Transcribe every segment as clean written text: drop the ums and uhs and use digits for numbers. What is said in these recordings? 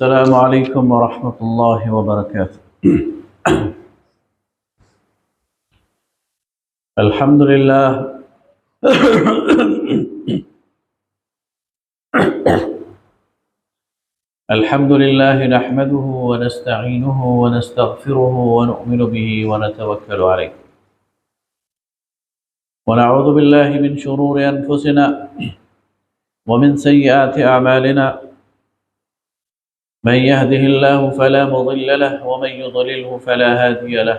السلام عليكم ورحمة الله وبركاته. الحمد لله. الحمد لله نحمده ونستعينه ونستغفره ونؤمن به ونتوكل عليه ونعوذ بالله من شرور أنفسنا ومن سيئات أعمالنا. من يهده الله فلا مضل له ومن يضلله فلا هادي له،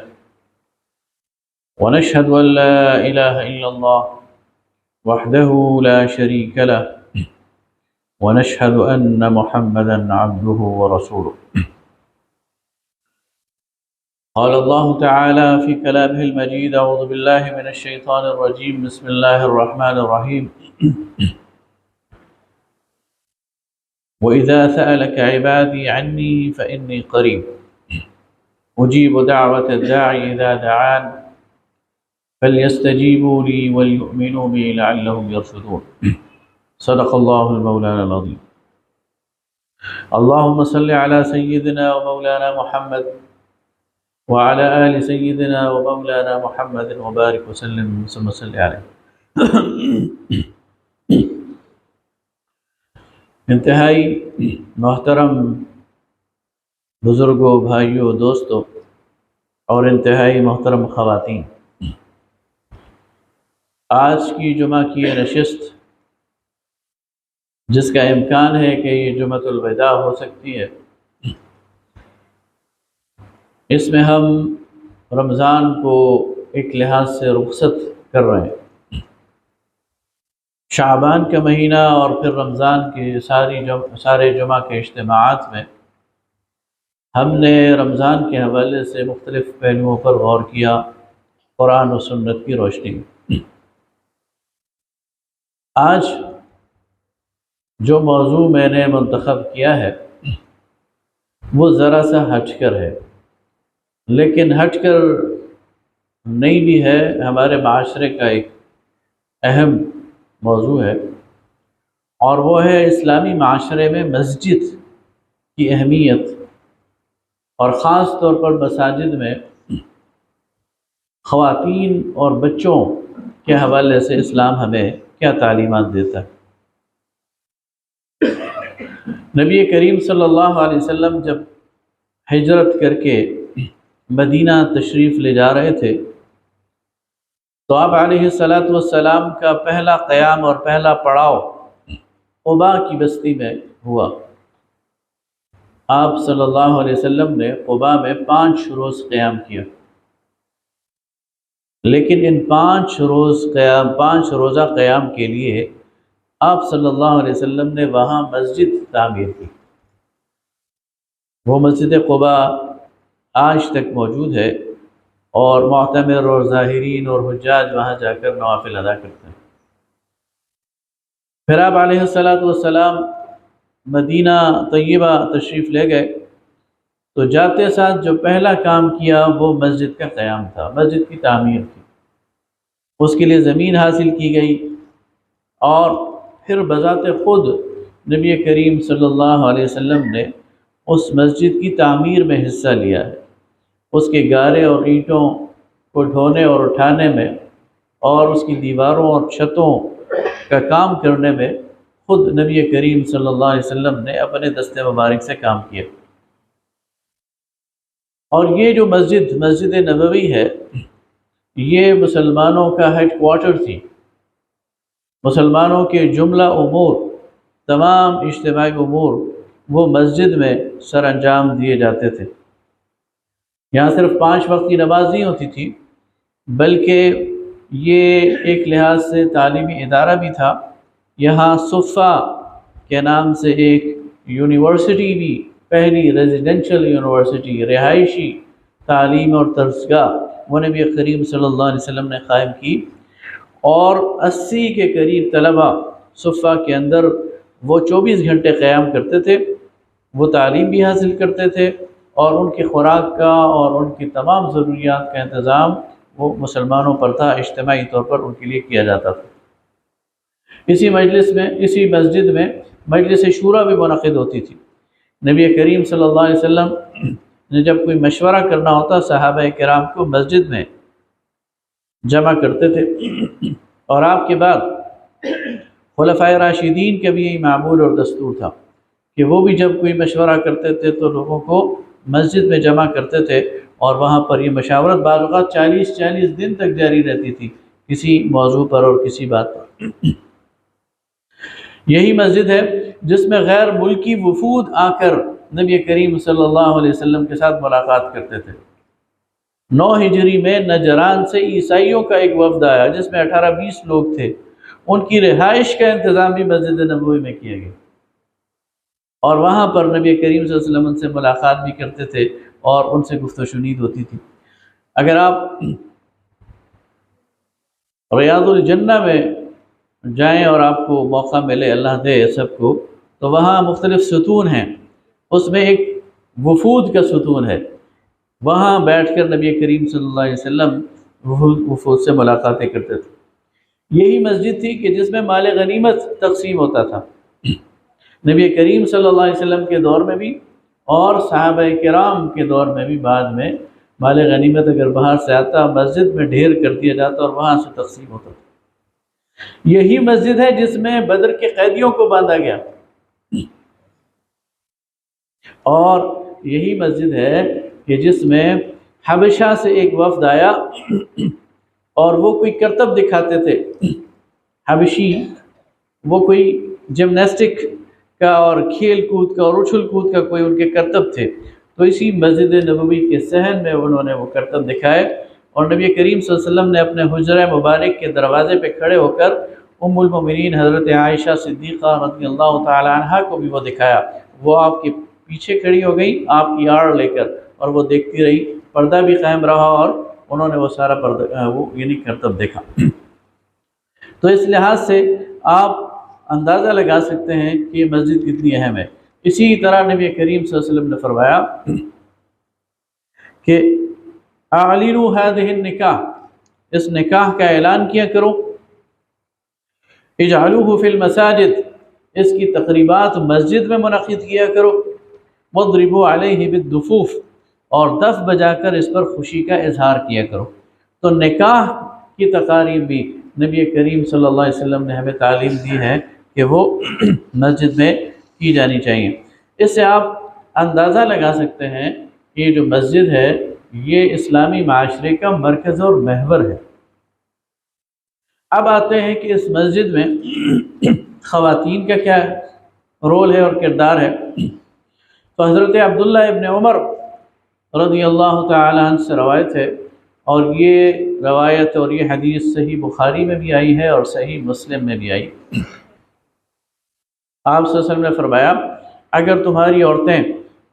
ونشهد أن لا إله إلا الله وحده لا شريك له، ونشهد أن محمدا عبده ورسوله. قال الله تعالى في كلامه المجيد: أعوذ بالله من الشيطان الرجيم، بسم الله الرحمن الرحيم. وإذا سألك عبادي عني فإني قريب أجيب دعوة الداعي إذا دعان فليستجيبوا لي وليؤمنوا بي لعلهم يرشدون. صدق الله المولانا العظيم. اللهم صل على سيدنا ومولانا محمد وعلى آل سيدنا ومولانا محمد وبارك وسلم ثم صل عليه. انتہائی محترم بزرگوں، بھائیوں، دوستوں اور انتہائی محترم خواتین، آج کی جمعہ کی یہ نشست جس کا امکان ہے کہ یہ جمعۃ الوداع ہو سکتی ہے، اس میں ہم رمضان کو ایک لحاظ سے رخصت کر رہے ہیں۔ شعبان کا مہینہ اور پھر رمضان کے سارے جمعہ کے اجتماعات میں ہم نے رمضان کے حوالے سے مختلف پہلوؤں پر غور کیا، قرآن و سنت کی روشنی میں۔ آج جو موضوع میں نے منتخب کیا ہے وہ ذرا سا ہٹ کر ہے، لیکن ہٹ کر نہیں بھی ہے، ہمارے معاشرے کا ایک اہم موضوع ہے، اور وہ ہے اسلامی معاشرے میں مسجد کی اہمیت، اور خاص طور پر مساجد میں خواتین اور بچوں کے حوالے سے اسلام ہمیں کیا تعلیمات دیتا ہے۔ نبی کریم صلی اللہ علیہ وسلم جب ہجرت کر کے مدینہ تشریف لے جا رہے تھے تو آپ علیہ السلام کا پہلا قیام اور پہلا پڑاؤ قباء کی بستی میں ہوا۔ آپ صلی اللہ علیہ وسلم نے قباء میں 5 روز قیام کیا، لیکن ان 5 روزہ قیام کے لیے آپ صلی اللہ علیہ وسلم نے وہاں مسجد تعمیر کی۔ وہ مسجد قباء آج تک موجود ہے، اور معتمر اور ظاہرین اور حجاج وہاں جا کر نوافل ادا کرتے ہیں۔ پھر آپ علیہ السلام مدینہ طیبہ تشریف لے گئے تو جاتے ساتھ جو پہلا کام کیا وہ مسجد کا قیام تھا، مسجد کی تعمیر تھی۔ اس کے لیے زمین حاصل کی گئی، اور پھر بذات خود نبی کریم صلی اللہ علیہ وسلم نے اس مسجد کی تعمیر میں حصہ لیا ہے۔ اس کے گارے اور اینٹوں کو ڈھونے اور اٹھانے میں، اور اس کی دیواروں اور چھتوں کا کام کرنے میں خود نبی کریم صلی اللہ علیہ وسلم نے اپنے دست مبارک سے کام کیا۔ اور یہ جو مسجد نبوی ہے، یہ مسلمانوں کا ہیڈ کوارٹر تھی۔ مسلمانوں کے جملہ امور، تمام اجتماعی امور وہ مسجد میں سر انجام دیے جاتے تھے۔ یہاں صرف 5 وقت کی نماز نہیں ہوتی تھی، بلکہ یہ ایک لحاظ سے تعلیمی ادارہ بھی تھا۔ یہاں صفہ کے نام سے ایک یونیورسٹی بھی، پہلی ریزیڈنشل یونیورسٹی، رہائشی تعلیم اور درسگاہ وہ نبی کریم صلی اللہ علیہ وسلم نے قائم کی، اور 80 کے قریب طلبہ صفہ کے اندر وہ 24 گھنٹے قیام کرتے تھے، وہ تعلیم بھی حاصل کرتے تھے، اور ان کی خوراک کا اور ان کی تمام ضروریات کا انتظام وہ مسلمانوں پر تھا، اجتماعی طور پر ان کے لیے کیا جاتا تھا۔ اسی مسجد میں مجلس شورا بھی منعقد ہوتی تھی، نبی کریم صلی اللہ علیہ وسلم نے جب کوئی مشورہ کرنا ہوتا صحابہ کرام کو مسجد میں جمع کرتے تھے، اور آپ کے بعد خلفائے راشدین کا بھی یہی معمول اور دستور تھا کہ وہ بھی جب کوئی مشورہ کرتے تھے تو لوگوں کو مسجد میں جمع کرتے تھے، اور وہاں پر یہ مشاورت بعض اوقات 40 دن تک جاری رہتی تھی کسی موضوع پر اور کسی بات پر۔ یہی مسجد ہے جس میں غیر ملکی وفود آ کر نبی کریم صلی اللہ علیہ وسلم کے ساتھ ملاقات کرتے تھے۔ 9 ہجری میں نجران سے عیسائیوں کا ایک وفد آیا جس میں 18-20 لوگ تھے، ان کی رہائش کا انتظام بھی مسجد نبوی میں کیا گیا، اور وہاں پر نبی کریم صلی اللہ علیہ وسلم ان سے ملاقات بھی کرتے تھے اور ان سے گفت و شنید ہوتی تھی۔ اگر آپ ریاض الجنہ میں جائیں اور آپ کو موقع ملے، اللہ دے سب کو، تو وہاں مختلف ستون ہیں، اس میں ایک وفود کا ستون ہے، وہاں بیٹھ کر نبی کریم صلی اللہ علیہ وسلم وفود سے ملاقاتیں کرتے تھے۔ یہی مسجد تھی کہ جس میں مال غنیمت تقسیم ہوتا تھا۔ نبی کریم صلی اللہ علیہ وسلم کے دور میں بھی اور صحابہ کرام کے دور میں بھی بعد میں مال غنیمت اگر باہر سے آتا مسجد میں ڈھیر کر دیا جاتا اور وہاں سے تقسیم ہوتا تھا۔ یہی مسجد ہے جس میں بدر کے قیدیوں کو باندھا گیا، اور یہی مسجد ہے کہ جس میں حبشہ سے ایک وفد آیا اور وہ کوئی کرتب دکھاتے تھے، حبشی، وہ کوئی جمناسٹک کا اور کھیل کود کا اور اچھل کود کا کوئی ان کے کرتب تھے، تو اسی مسجد نبوی کے صحن میں انہوں نے وہ کرتب دکھائے، اور نبی کریم صلی اللہ علیہ وسلم نے اپنے حجرہ مبارک کے دروازے پہ کھڑے ہو کر ام المومنین حضرت عائشہ صدیقہ رضی اللہ تعالی عنہا کو بھی وہ دکھایا۔ وہ آپ کے پیچھے کھڑی ہو گئی آپ کی آڑ لے کر، اور وہ دیکھتی رہی، پردہ بھی قائم رہا، اور انہوں نے وہ سارا پردہ وہ یعنی کرتب دیکھا۔ تو اس لحاظ سے آپ اندازہ لگا سکتے ہیں کہ یہ مسجد کتنی اہم ہے۔ اسی طرح نبی کریم صلی اللہ علیہ وسلم نے فرمایا کہ اعلنوا هذه النکاح، اس نکاح کا اعلان کیا کرو، اجعلوه فی المساجد، اس کی تقریبات مسجد میں منعقد کیا کرو، واضربوا علیہ بالدفوف، اور دف بجا کر اس پر خوشی کا اظہار کیا کرو۔ تو نکاح کی تقاریب بھی نبی کریم صلی اللہ علیہ وسلم نے ہمیں تعلیم دی ہے کہ وہ مسجد میں کی جانی چاہیے۔ اس سے آپ اندازہ لگا سکتے ہیں کہ یہ جو مسجد ہے یہ اسلامی معاشرے کا مرکز اور محور ہے۔ اب آتے ہیں کہ اس مسجد میں خواتین کا کیا رول ہے اور کردار ہے۔ تو حضرت عبداللہ ابن عمر رضی اللہ تعالی عنہ سے روایت ہے، اور یہ روایت اور یہ حدیث صحیح بخاری میں بھی آئی ہے اور صحیح مسلم میں بھی آئی۔ آپ صلی اللہ علیہ وسلم نے فرمایا اگر تمہاری عورتیں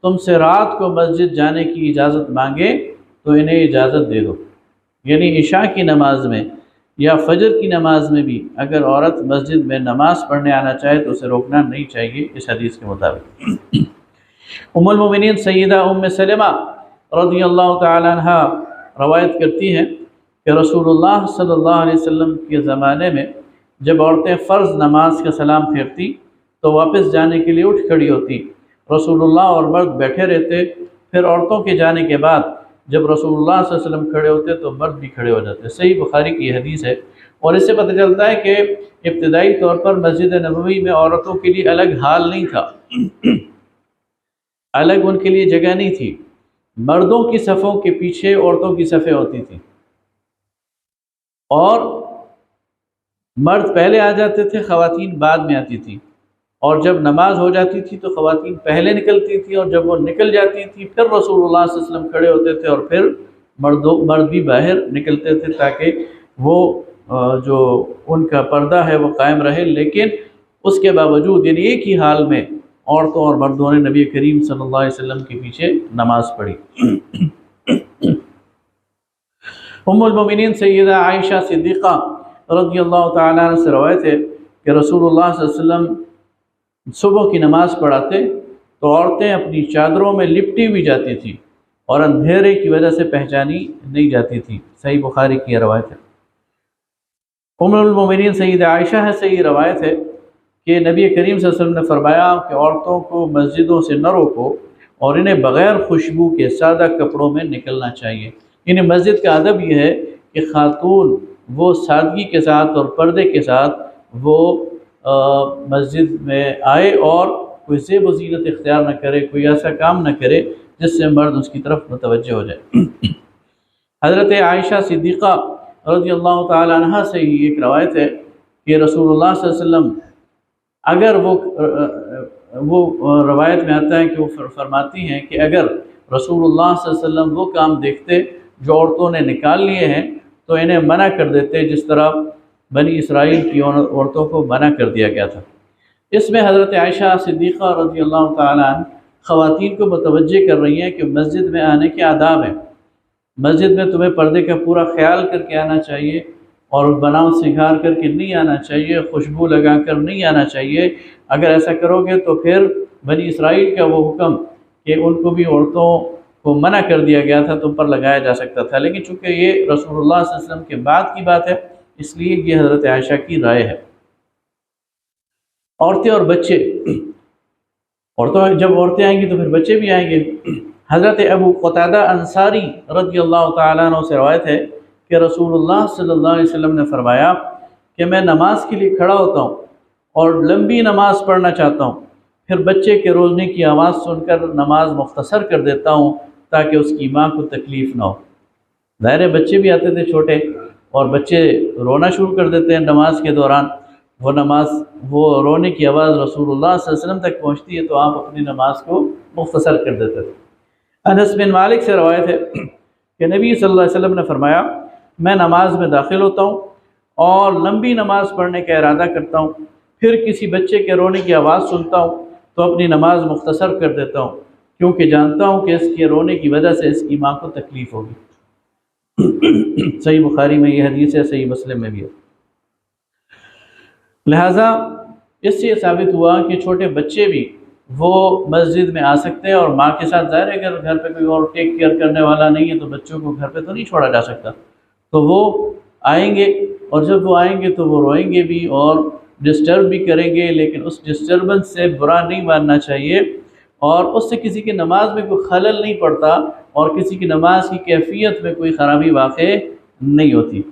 تم سے رات کو مسجد جانے کی اجازت مانگے تو انہیں اجازت دے دو، یعنی عشاء کی نماز میں یا فجر کی نماز میں بھی اگر عورت مسجد میں نماز پڑھنے آنا چاہے تو اسے روکنا نہیں چاہیے، اس حدیث کے مطابق۔ ام المومنین سیدہ ام سلمہ رضی اللہ تعالی عنہ روایت کرتی ہیں کہ رسول اللہ صلی اللہ علیہ وسلم کے زمانے میں جب عورتیں فرض نماز کا سلام پھیرتی تو واپس جانے کے لیے اٹھ کھڑی ہوتی، رسول اللہ اور مرد بیٹھے رہتے، پھر عورتوں کے جانے کے بعد جب رسول اللہ صلی اللہ علیہ وسلم کھڑے ہوتے تو مرد بھی کھڑے ہو جاتے۔ صحیح بخاری کی یہ حدیث ہے، اور اس سے پتہ چلتا ہے کہ ابتدائی طور پر مسجد نبوی میں عورتوں کے لیے الگ حال نہیں تھا، الگ ان کے لیے جگہ نہیں تھی، مردوں کی صفوں کے پیچھے عورتوں کی صفیں ہوتی تھیں، اور مرد پہلے آ جاتے تھے، خواتین بعد میں آتی تھیں، اور جب نماز ہو جاتی تھی تو خواتین پہلے نکلتی تھی، اور جب وہ نکل جاتی تھی پھر رسول اللہ صلی اللہ علیہ وسلم کھڑے ہوتے تھے، اور پھر مرد بھی باہر نکلتے تھے تاکہ وہ جو ان کا پردہ ہے وہ قائم رہے۔ لیکن اس کے باوجود یعنی ایک ہی حال میں عورتوں اور مردوں نے نبی کریم صلی اللہ علیہ وسلم کے پیچھے نماز پڑھی۔ ام المومنین سیدہ عائشہ صدیقہ رضی اللہ تعالی عنہ سے روایت ہے کہ رسول اللہ صلی اللہ علیہ وسلم صبح کی نماز پڑھاتے تو عورتیں اپنی چادروں میں لپٹی ہوئی جاتی تھیں اور اندھیرے کی وجہ سے پہچانی نہیں جاتی تھی۔ صحیح بخاری کی روایت ہے۔ ام المومنین سیدہ عائشہ ہے، صحیح روایت ہے کہ نبی کریم صلی اللہ علیہ وسلم نے فرمایا کہ عورتوں کو مسجدوں سے نہ روکو اور انہیں بغیر خوشبو کے سادہ کپڑوں میں نکلنا چاہیے۔ یعنی مسجد کا ادب یہ ہے کہ خاتون وہ سادگی کے ساتھ اور پردے کے ساتھ وہ مسجد میں آئے اور کوئی زیب و زینت اختیار نہ کرے، کوئی ایسا کام نہ کرے جس سے مرد اس کی طرف متوجہ ہو جائے۔ حضرت عائشہ صدیقہ رضی اللہ تعالی عنہ سے ہی ایک روایت ہے کہ رسول اللہ صلی اللہ علیہ وسلم اگر وہ روایت میں آتا ہے کہ وہ فرماتی ہیں کہ اگر رسول اللہ صلی اللہ علیہ وسلم وہ کام دیکھتے جو عورتوں نے نکال لیے ہیں تو انہیں منع کر دیتے، جس طرح بنی اسرائیل کی عورتوں کو منع کر دیا گیا تھا۔ اس میں حضرت عائشہ صدیقہ رضی اللہ تعالیٰ عنہ خواتین کو متوجہ کر رہی ہیں کہ مسجد میں آنے کے آداب ہیں۔ مسجد میں تمہیں پردے کا پورا خیال کر کے آنا چاہیے اور بناؤ سنگھار کر کے نہیں آنا چاہیے، خوشبو لگا کر نہیں آنا چاہیے۔ اگر ایسا کرو گے تو پھر بنی اسرائیل کا وہ حکم کہ ان کو بھی عورتوں کو منع کر دیا گیا تھا تم پر لگایا جا سکتا تھا، لیکن چونکہ یہ رسول اللہ صلی اللہ علیہ وسلم کے بعد کی بات ہے اس لیے یہ حضرت عائشہ کی رائے ہے۔ عورتیں اور بچے، جب عورتیں آئیں گی تو پھر بچے بھی آئیں گے۔ حضرت ابو قتادہ انصاری رضی اللہ تعالیٰ عنہ سے روایت ہے کہ رسول اللہ صلی اللہ علیہ وسلم نے فرمایا کہ میں نماز کے لیے کھڑا ہوتا ہوں اور لمبی نماز پڑھنا چاہتا ہوں، پھر بچے کے رونے کی آواز سن کر نماز مختصر کر دیتا ہوں تاکہ اس کی ماں کو تکلیف نہ ہو۔ ظاہر بچے بھی آتے تھے چھوٹے اور بچے رونا شروع کر دیتے ہیں نماز کے دوران، وہ رونے کی آواز رسول اللہ صلی اللہ علیہ وسلم تک پہنچتی ہے تو آپ اپنی نماز کو مختصر کر دیتے تھے۔ انس بن مالک سے روایت ہے کہ نبی صلی اللہ علیہ وسلم نے فرمایا میں نماز میں داخل ہوتا ہوں اور لمبی نماز پڑھنے کا ارادہ کرتا ہوں، پھر کسی بچے کے رونے کی آواز سنتا ہوں تو اپنی نماز مختصر کر دیتا ہوں کیونکہ جانتا ہوں کہ اس کے رونے کی وجہ سے اس کی ماں کو تکلیف ہوگی۔ صحیح بخاری میں یہ حدیث ہے، صحیح مسلم میں بھی ہے۔ لہٰذا اس سے یہ ثابت ہوا کہ چھوٹے بچے بھی وہ مسجد میں آ سکتے ہیں اور ماں کے ساتھ، ظاہر ہے اگر گھر پہ کوئی اور ٹیک کیئر کرنے والا نہیں ہے تو بچوں کو گھر پہ تو نہیں چھوڑا جا سکتا، تو وہ آئیں گے اور جب وہ آئیں گے تو وہ روئیں گے بھی اور ڈسٹرب بھی کریں گے، لیکن اس ڈسٹربنس سے برا نہیں ماننا چاہیے اور اس سے کسی کی نماز میں کوئی خلل نہیں پڑتا اور کسی کی نماز کی کیفیت میں کوئی خرابی واقع نہیں ہوتی۔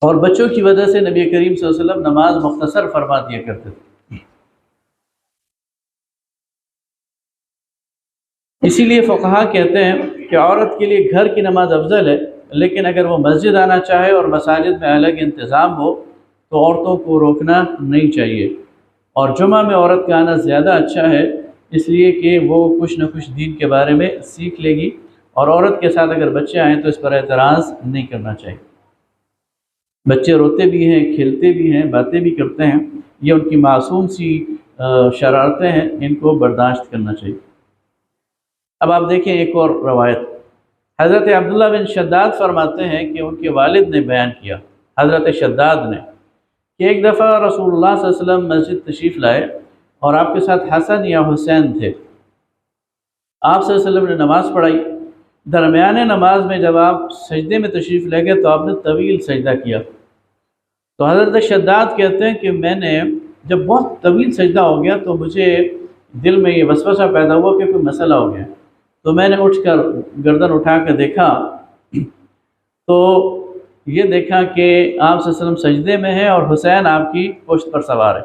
اور بچوں کی وجہ سے نبی کریم صلی اللہ علیہ وسلم نماز مختصر فرما دیا کرتے تھے۔ اسی لیے فقہا کہتے ہیں کہ عورت کے لیے گھر کی نماز افضل ہے، لیکن اگر وہ مسجد آنا چاہے اور مساجد میں الگ انتظام ہو تو عورتوں کو روکنا نہیں چاہیے، اور جمعہ میں عورت کا آنا زیادہ اچھا ہے اس لیے کہ وہ کچھ نہ کچھ دین کے بارے میں سیکھ لے گی، اور عورت کے ساتھ اگر بچے آئیں تو اس پر اعتراض نہیں کرنا چاہیے۔ بچے روتے بھی ہیں، کھیلتے بھی ہیں، باتیں بھی کرتے ہیں، یہ ان کی معصوم سی شرارتیں ہیں، ان کو برداشت کرنا چاہیے۔ اب آپ دیکھیں ایک اور روایت، حضرت عبداللہ بن شداد فرماتے ہیں کہ ان کے والد نے بیان کیا، حضرت شداد نے، کہ ایک دفعہ رسول اللہ صلی اللہ علیہ وسلم مسجد تشریف لائے اور آپ کے ساتھ حسن یا حسین تھے۔ آپ صلی اللہ علیہ وسلم نے نماز پڑھائی، درمیان نماز میں جب آپ سجدے میں تشریف لے گئے تو آپ نے طویل سجدہ کیا، تو حضرت شداد کہتے ہیں کہ میں نے جب بہت طویل سجدہ ہو گیا تو مجھے دل میں یہ وسوسہ پیدا ہوا کہ کوئی مسئلہ ہو گیا، تو میں نے اٹھ کر گردن اٹھا کر دیکھا تو یہ دیکھا کہ آپ صلی اللہ علیہ وسلم سجدے میں ہیں اور حسین آپ کی پشت پر سوار ہے۔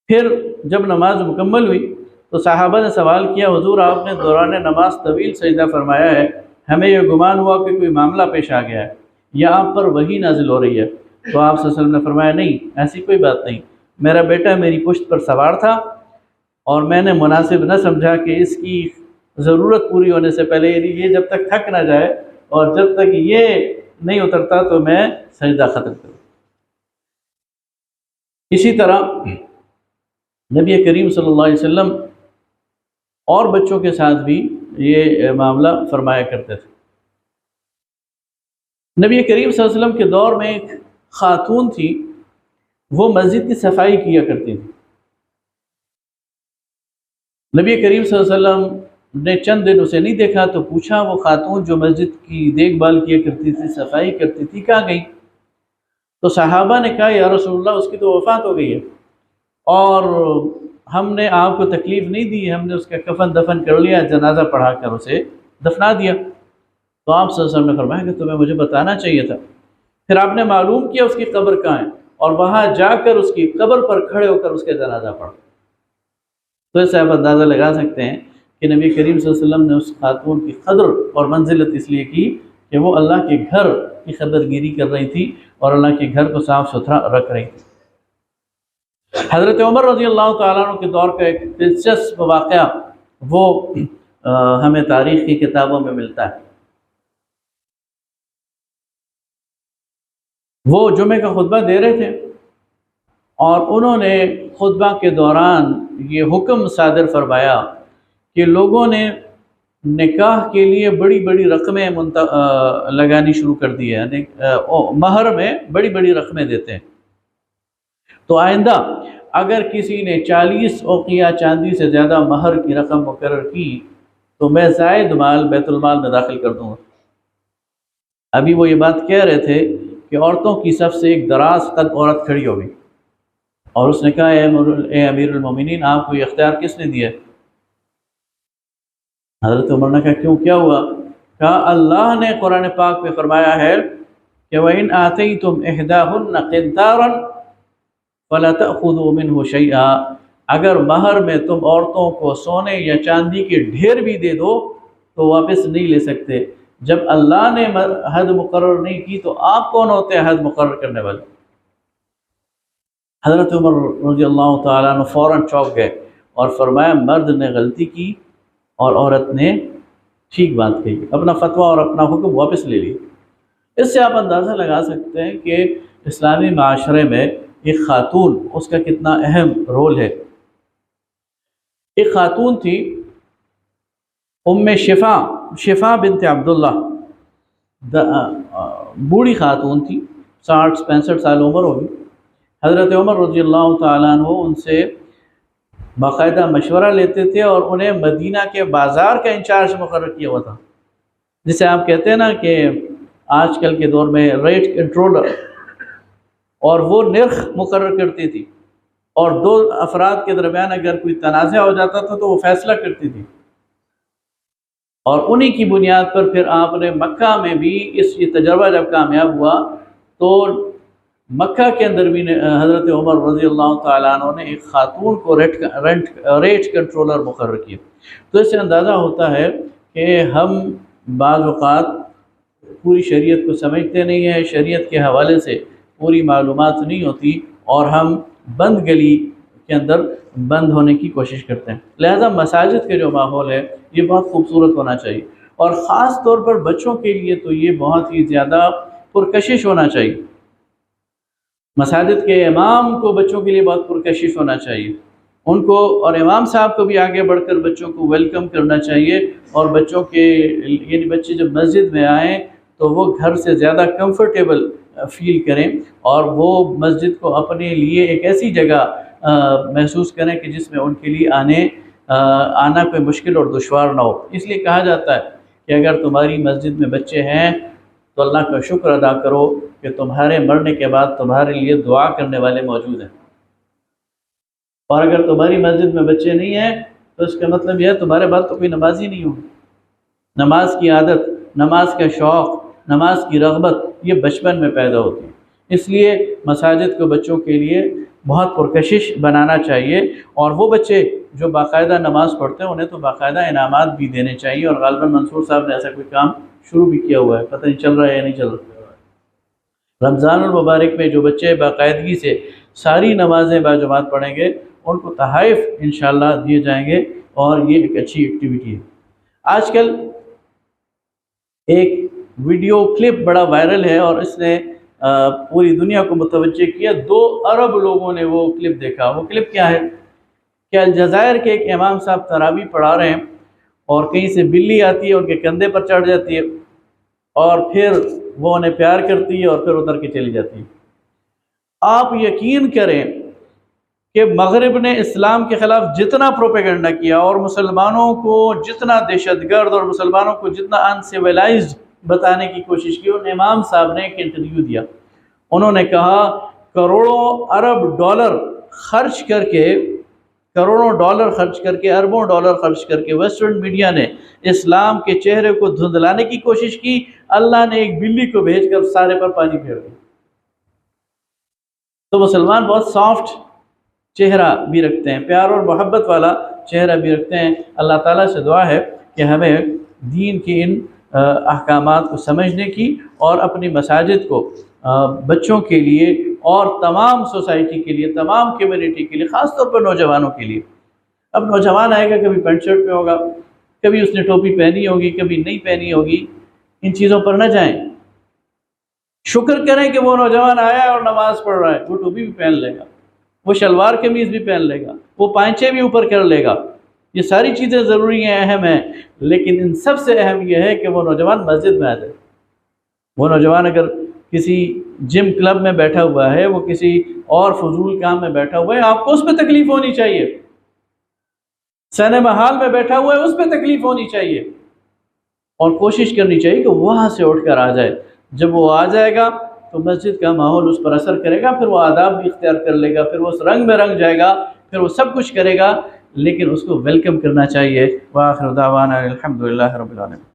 پھر جب نماز مکمل ہوئی تو صحابہ نے سوال کیا، حضور آپ نے دوران نماز طویل سجدہ فرمایا ہے، ہمیں یہ گمان ہوا کہ کوئی معاملہ پیش آ گیا ہے یا آپ پر وحی نازل ہو رہی ہے، تو آپ صلی اللہ علیہ وسلم نے فرمایا نہیں، ایسی کوئی بات نہیں، میرا بیٹا میری پشت پر سوار تھا اور میں نے مناسب نہ سمجھا کہ اس کی ضرورت پوری ہونے سے پہلے، یعنی یہ جب تک تھک نہ جائے اور جب تک یہ نہیں اترتا تو میں سجدہ ختم کروں۔ اسی طرح نبی کریم صلی اللہ علیہ وسلم اور بچوں کے ساتھ بھی یہ معاملہ فرمایا کرتے تھے۔ نبی کریم صلی اللہ علیہ وسلم کے دور میں ایک خاتون تھی، وہ مسجد کی صفائی کیا کرتی تھی۔ نبی کریم صلی اللہ علیہ وسلم نے چند دن اسے نہیں دیکھا تو پوچھا وہ خاتون جو مسجد کی دیکھ بھال کیا کرتی تھی، صفائی کرتی تھی، کہاں گئی؟ تو صحابہ نے کہا یا رسول اللہ اس کی تو وفات ہو گئی ہے اور ہم نے آپ کو تکلیف نہیں دی، ہم نے اس کا کفن دفن کر لیا، جنازہ پڑھا کر اسے دفنا دیا۔ تو آپ صلی اللہ علیہ وسلم نے فرمایا کہ تمہیں مجھے بتانا چاہیے تھا۔ پھر آپ نے معلوم کیا اس کی قبر کہاں ہے اور وہاں جا کر اس کی قبر پر کھڑے ہو کر اس کا جنازہ پڑھا۔ تو اس سے آپ اندازہ لگا سکتے ہیں کہ نبی کریم صلی اللہ علیہ وسلم نے اس خاتون کی قدر اور منزلت اس لیے کی کہ وہ اللہ کے گھر کی قدر گیری کر رہی تھی اور اللہ کے گھر کو صاف ستھرا رکھ رہی تھی۔ حضرت عمر رضی اللہ تعالیٰ عنہ کے دور کا ایک دلچسپ واقعہ وہ ہمیں تاریخ کی کتابوں میں ملتا ہے۔ وہ جمعے کا خطبہ دے رہے تھے اور انہوں نے خطبہ کے دوران یہ حکم صادر فرمایا کہ لوگوں نے نکاح کے لیے بڑی بڑی رقمیں لگانی شروع کر دی ہے، یعنی مہر میں بڑی بڑی رقمیں دیتے ہیں۔ تو آئندہ اگر کسی نے 40 اوقیہ چاندی سے زیادہ مہر کی رقم مقرر کی تو میں زائد مال بیت المال میں داخل کر دوں گا۔ ابھی وہ یہ بات کہہ رہے تھے کہ عورتوں کی صف سے ایک دراز قد عورت کھڑی ہو گئی اور اس نے کہا اے امیر المومنین، آپ کو یہ اختیار کس نے دیا؟ حضرت عمر نے کہا کیوں، کیا ہوا؟ کہا اللہ نے قرآن پاک میں فرمایا ہے کہ وَإِنْ آتَيْتُمْ إِحْدَاهُنَّ قِنْطَارًا فَلَا تَأْخُذُوا مِنْهُ شَيْئًا، اگر مہر میں تم عورتوں کو سونے یا چاندی کے ڈھیر بھی دے دو تو واپس نہیں لے سکتے۔ جب اللہ نے حد مقرر نہیں کی تو آپ کون ہوتے ہیں حد مقرر کرنے والے؟ حضرت عمر رضی اللہ تعالیٰ عنہ فوراً چونک گئے اور فرمایا مرد نے غلطی کی اور عورت نے ٹھیک بات کہی، اپنا فتویٰ اور اپنا حکم واپس لے لی۔ اس سے آپ اندازہ لگا سکتے ہیں کہ اسلامی معاشرے میں ایک خاتون، اس کا کتنا اہم رول ہے۔ ایک خاتون تھی ام شفا بنت عبداللہ، بوڑھی خاتون تھی، 60-65 سال عمر ہوگی۔ حضرت عمر رضی اللہ تعالیٰ عنہ ان سے باقاعدہ مشورہ لیتے تھے اور انہیں مدینہ کے بازار کا انچارج مقرر کیا ہوا تھا، جسے آپ کہتے ہیں نا کہ آج کل کے دور میں ریٹ کنٹرولر، اور وہ نرخ مقرر کرتی تھی اور 2 افراد کے درمیان اگر کوئی تنازع ہو جاتا تھا تو وہ فیصلہ کرتی تھی۔ اور انہی کی بنیاد پر پھر آپ نے مکہ میں بھی یہ تجربہ جب کامیاب ہوا تو مکہ کے اندر بھی حضرت عمر رضی اللہ تعالیٰ عنہ نے ایک خاتون کو ریٹ کنٹرولر مقرر کیا۔ تو اس سے اندازہ ہوتا ہے کہ ہم بعض اوقات پوری شریعت کو سمجھتے نہیں ہیں، شریعت کے حوالے سے پوری معلومات نہیں ہوتی اور ہم بند گلی کے اندر بند ہونے کی کوشش کرتے ہیں۔ لہذا مساجد کے جو ماحول ہے یہ بہت خوبصورت ہونا چاہیے اور خاص طور پر بچوں کے لیے تو یہ بہت ہی زیادہ پرکشش ہونا چاہیے۔ مساجد کے امام کو بچوں کے لیے بہت پرکشش ہونا چاہیے، ان کو اور امام صاحب کو بھی آگے بڑھ کر بچوں کو ویلکم کرنا چاہیے، اور بچوں کے یعنی بچے جب مسجد میں آئیں تو وہ گھر سے زیادہ کمفرٹیبل فیل کریں اور وہ مسجد کو اپنے لیے ایک ایسی جگہ محسوس کریں کہ جس میں ان کے لیے آنا کوئی مشکل اور دشوار نہ ہو۔ اس لیے کہا جاتا ہے کہ اگر تمہاری مسجد میں بچے ہیں تو اللہ کا شکر ادا کرو کہ تمہارے مرنے کے بعد تمہارے لیے دعا کرنے والے موجود ہیں، اور اگر تمہاری مسجد میں بچے نہیں ہیں تو اس کا مطلب یہ ہے تمہارے بعد تو کوئی نمازی نہیں ہوگی۔ نماز کی عادت، نماز کا شوق، نماز کی رغبت یہ بچپن میں پیدا ہوتی ہے۔ اس لیے مساجد کو بچوں کے لیے بہت پرکشش بنانا چاہیے، اور وہ بچے جو باقاعدہ نماز پڑھتے ہیں انہیں تو باقاعدہ انعامات بھی دینے چاہیے، اور غالباً منصور صاحب نے ایسا کوئی کام شروع بھی کیا ہوا ہے، پتہ نہیں چل رہا ہے یا نہیں چل رہا۔ رمضان المبارک میں جو بچے باقاعدگی سے ساری نمازیں باجماعت پڑھیں گے ان کو تحائف انشاءاللہ دیے جائیں گے، اور یہ ایک اچھی ایکٹیویٹی ہے۔ آج کل ایک ویڈیو کلپ بڑا وائرل ہے اور اس نے پوری دنیا کو متوجہ کیا۔ 2 ارب لوگوں نے وہ کلپ دیکھا۔ وہ کلپ کیا ہے کہ الجزائر کے ایک امام صاحب تراویح پڑھا رہے ہیں اور کہیں سے بلی آتی ہے، ان کے کندھے پر چڑھ جاتی ہے اور پھر وہ انہیں پیار کرتی ہے اور پھر اتر کے چلی جاتی ہے۔ آپ یقین کریں کہ مغرب نے اسلام کے خلاف جتنا پروپیگنڈا کیا اور مسلمانوں کو جتنا دہشت گرد اور مسلمانوں کو جتنا انسیولائزڈ بتانے کی کوشش کی، ان امام صاحب نے ایک انٹرویو دیا۔ انہوں نے کہا کروڑوں ارب ڈالر خرچ کر کے، کروڑوں ڈالر خرچ کر کے، اربوں ڈالر خرچ کر کے ویسٹرن میڈیا نے اسلام کے چہرے کو دھندلانے کی کوشش کی، اللہ نے ایک بلی کو بھیج کر سارے پر پانی پھیر دیا۔ تو مسلمان بہت سافٹ چہرہ بھی رکھتے ہیں، پیار اور محبت والا چہرہ بھی رکھتے ہیں۔ اللہ تعالیٰ سے دعا ہے کہ ہمیں دین کے ان احکامات کو سمجھنے کی اور اپنی مساجد کو بچوں کے لیے اور تمام سوسائٹی کے لیے، تمام کمیونٹی کے لیے، خاص طور پر نوجوانوں کے لیے۔ اب نوجوان آئے گا، کبھی پینٹ شرٹ میں ہوگا، کبھی اس نے ٹوپی پہنی ہوگی، کبھی نہیں پہنی ہوگی، ان چیزوں پر نہ جائیں۔ شکر کریں کہ وہ نوجوان آیا ہے اور نماز پڑھ رہا ہے، وہ ٹوپی بھی پہن لے گا، وہ شلوار قمیض بھی پہن لے گا، وہ پائنچے بھی اوپر کر لے گا۔ یہ ساری چیزیں ضروری ہیں، اہم ہیں، لیکن ان سب سے اہم یہ ہے کہ وہ نوجوان مسجد میں آ جائے۔ وہ نوجوان اگر کسی جم کلب میں بیٹھا ہوا ہے، وہ کسی اور فضول کام میں بیٹھا ہوا ہے، آپ کو اس پہ تکلیف ہونی چاہیے۔ سینما ہال میں بیٹھا ہوا ہے، اس پہ تکلیف ہونی چاہیے، اور کوشش کرنی چاہیے کہ وہاں سے اٹھ کر آ جائے۔ جب وہ آ جائے گا تو مسجد کا ماحول اس پر اثر کرے گا، پھر وہ آداب بھی اختیار کر لے گا، پھر وہ اس رنگ میں رنگ جائے گا، پھر وہ سب کچھ کرے گا، لیکن اس کو ویلکم کرنا چاہیے۔ وآخر دعوانا الحمدللہ رب العالمین۔